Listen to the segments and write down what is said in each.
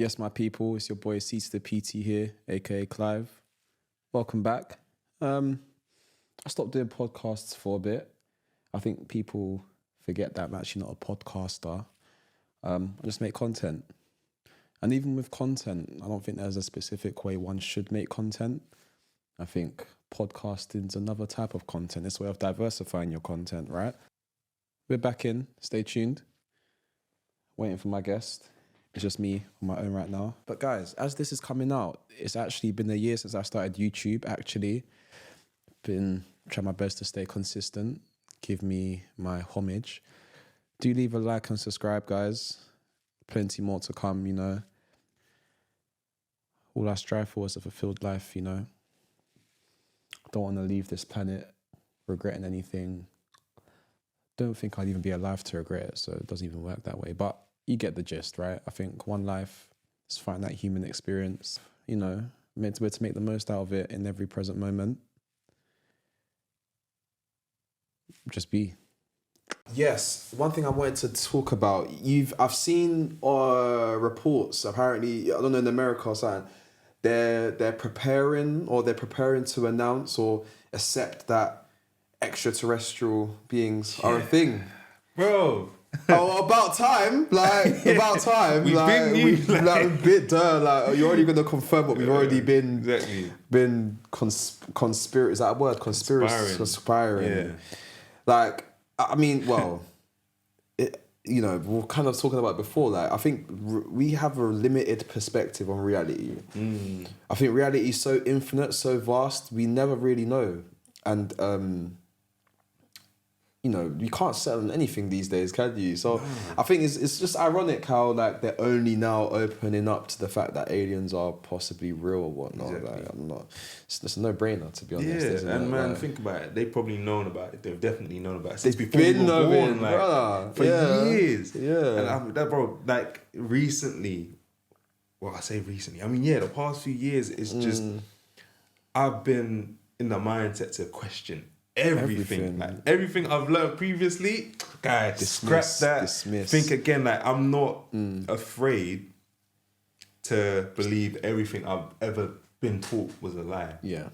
Yes, my people, it's your boy C to the PT here, aka Clive. Welcome back. I stopped doing podcasts for a bit. I think people forget that I'm actually not a podcaster. I just make content. And even with content, I don't think there's a specific way one should make content. I think podcasting's another type of content. It's a way of diversifying your content, right? We're back in. Stay tuned. Waiting for my guest. It's just me on my own right now. But guys, as this is coming out, it's actually been a year since I started YouTube, actually. Been trying my best to stay consistent. Give me my homage. Do leave a like and subscribe, guys. Plenty more to come, you know. All I strive for is a fulfilled life, you know. I don't want to leave this planet regretting anything. Don't think I'd even be alive to regret it, so it doesn't even work that way. But you get the gist, right? I think one life is find that human experience, you know, meant to make the most out of it in every present moment. Just be. Yes, one thing I wanted to talk about. I've seen reports. Apparently, I don't know, in America or something, they're preparing to announce or accept that extraterrestrial beings are a thing, bro. Oh, about time! About time! We've You're already going to confirm what we've already been conspiring. Is that a word? Conspiring. Yeah. I mean, well, we were kind of talking about it before. I think we have a limited perspective on reality. I think reality is so infinite, so vast. We never really know, and you can't settle on anything these days, can you? So I think it's just ironic how they're only now opening up to the fact that aliens are possibly real or whatnot. Exactly. It's a no-brainer, to be honest. Yeah, isn't and it? man, think about it. They've probably known about it. They've definitely known about it They've since before we were born, for years. Yeah. And bro, recently. Well, I say recently. I mean, the past few years, it's just I've been in the mindset to question everything. Everything I've learned previously, guys, scrap that. Dismiss. Think again. I'm not afraid to believe everything I've ever been taught was a lie. Yeah.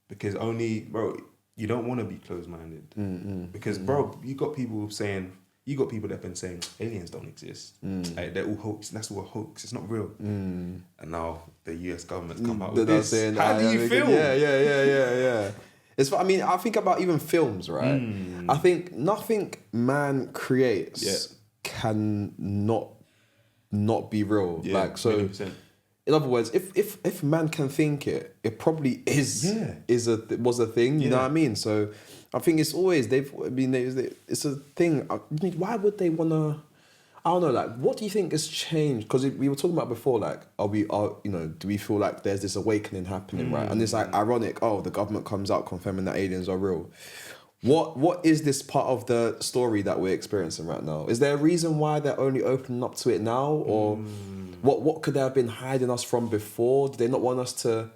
Because bro, you don't want to be closed-minded. Because bro, you got people that have been saying aliens don't exist. They're all hoax. That's all a hoax. It's not real. And now the US government's come out with this. How do you feel? Yeah. I think about even films, right? I think nothing man creates can not be real. 100%. In other words, if man can think it, it probably was a thing. You know what I mean? So I think it's always it's a thing. I mean, why would they wanna? I don't know. What do you think has changed? Because we were talking about before. Do we feel like there's this awakening happening, right? And it's ironic. Oh, the government comes out confirming that aliens are real. What is this part of the story that we're experiencing right now? Is there a reason why they're only opening up to it now, or what could they have been hiding us from before? Do they not want us to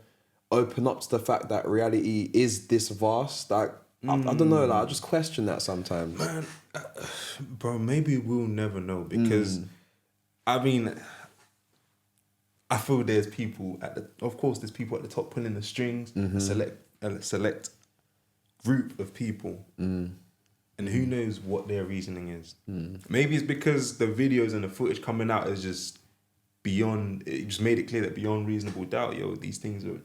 open up to the fact that reality is this vast? I don't know. I just question that sometimes. Man, bro, maybe we'll never know because, I mean, I feel there's people there's people at the top pulling the strings, a select group of people, and who knows what their reasoning is. Maybe it's because the videos and the footage coming out is just beyond. It just made it clear that beyond reasonable doubt, these things are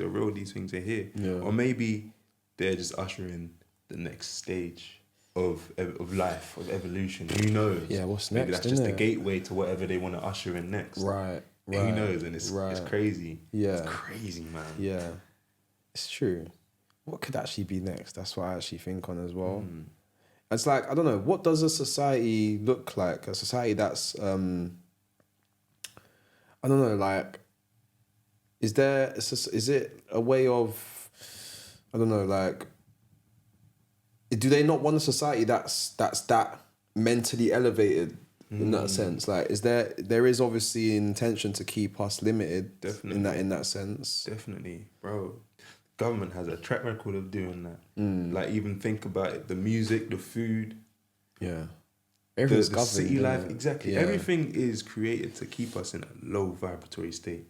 real. These things are here. Or maybe they're just ushering the next stage of life, of evolution. Who knows? Yeah, what's maybe next? That's just the gateway to whatever they want to usher in next. Right. Who knows? And it's crazy. Yeah. It's crazy, man. Yeah. It's true. What could actually be next? That's what I actually think on as well. It's I don't know, what does a society look like? A society that's, I don't know, is it a way of, I don't know, do they not want a society that's that mentally elevated in that sense? There is obviously an intention to keep us limited. Definitely. in that sense. Definitely, bro. Government has a track record of doing that. Even think about it, the music, the food. Yeah. Everything's the governed, city innit? life, exactly. Yeah. Everything is created to keep us in a low vibratory state.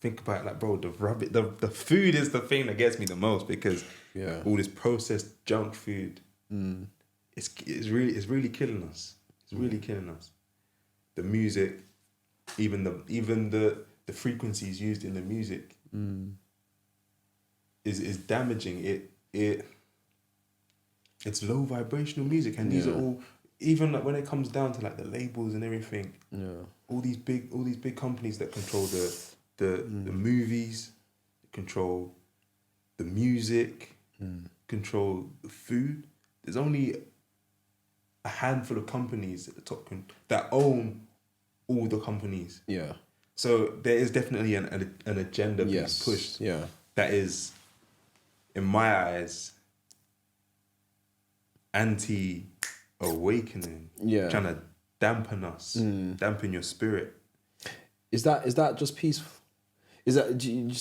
Think about it, like, bro, the food is the thing that gets me the most, because Yeah. all this processed junk food, it's really killing us. It's really killing us. The music, even the frequencies used in the music is damaging it. It's low vibrational music, and these are all, even like when it comes down to like the labels and everything. Yeah. All these big companies that control the movies, control the music, control the food. There's only a handful of companies at the top that own all the companies. Yeah. So there is definitely an agenda being pushed. Yeah. That is, in my eyes, anti-awakening. Yeah. Trying to dampen us, dampen your spirit. Is that just peaceful? Is that do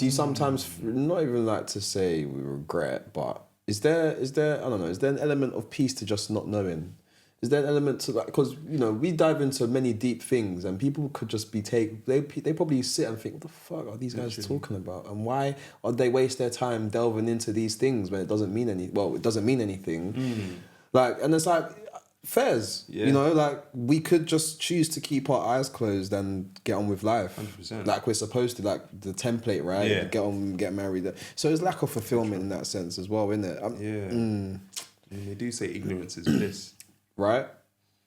you sometimes not even like to say we regret, but is there I don't know, is there an element of peace to just not knowing? Is there an element to like, because we dive into many deep things and people could just be they probably sit and think, what the fuck are these guys talking about, and why are they waste their time delving into these things when it doesn't mean anything. Like, and it's like fairs, like we could just choose to keep our eyes closed and get on with life 100%. like we're supposed to, like the template, right? Yeah. Get on, get married. So there's lack of fulfillment in that sense as well, isn't it? And they do say ignorance is bliss. Right?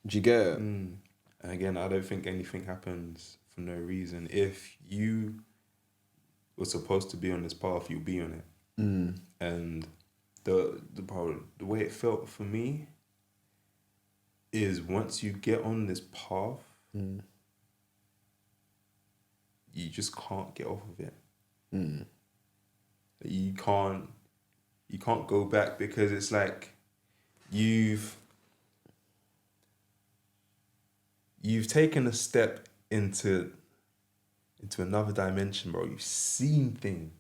Do you get it? And again, I don't think anything happens for no reason. If you were supposed to be on this path, you'll be on it. And the way it felt for me is, once you get on this path, you just can't get off of it. You can't go back, because it's like you've taken a step into another dimension, bro. You've seen things.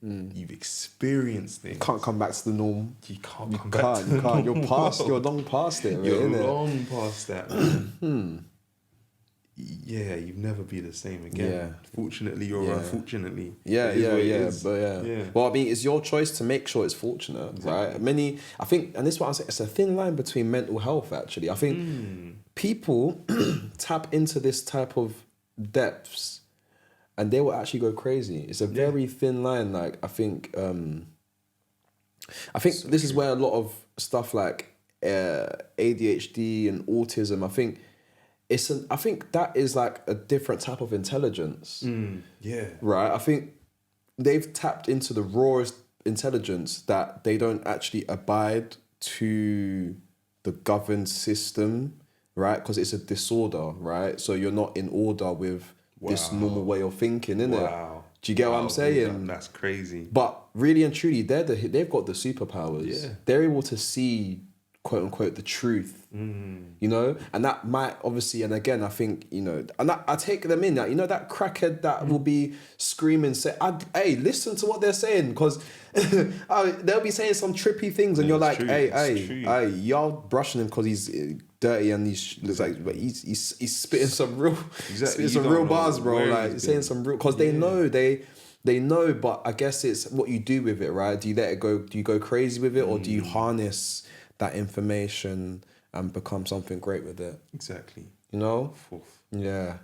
You've experienced things. Can't come back to the norm. You can't come back to the normal You're past. world. You're long past it. Right, You're innit? long past that, man. Yeah, you'd never be the same again. Yeah. Fortunately or unfortunately. Yeah. It is what it is. Yeah. Well, I mean, it's your choice to make sure it's fortunate, right? I think, and this is what I'm saying, it's a thin line between mental health, actually. I think people tap into this type of depths and they will actually go crazy. It's a very thin line. Like, I think this is where a lot of stuff like ADHD and autism, I think that is like a different type of intelligence. Right? I think they've tapped into the rawest intelligence that they don't actually abide to the governed system, right? Because it's a disorder, right? So you're not in order with this normal way of thinking, innit? Wow. Do you get what I'm saying? That's crazy. But really and truly, they've got the superpowers. Yeah. They're able to see, quote unquote, the truth. And that might obviously, and again, I think, and I take them in, that, that crackhead that will be screaming, say, hey, listen to what they're saying, because they'll be saying some trippy things, and you're like, hey, y'all brushing him because he's dirty and he looks like, but he's spitting some real, spitting some real bars, bro. Like, saying some real, because they know, but I guess it's what you do with it, right? Do you let it go? Do you go crazy with it, or do you harness that information and become something great with it? Exactly. Yeah.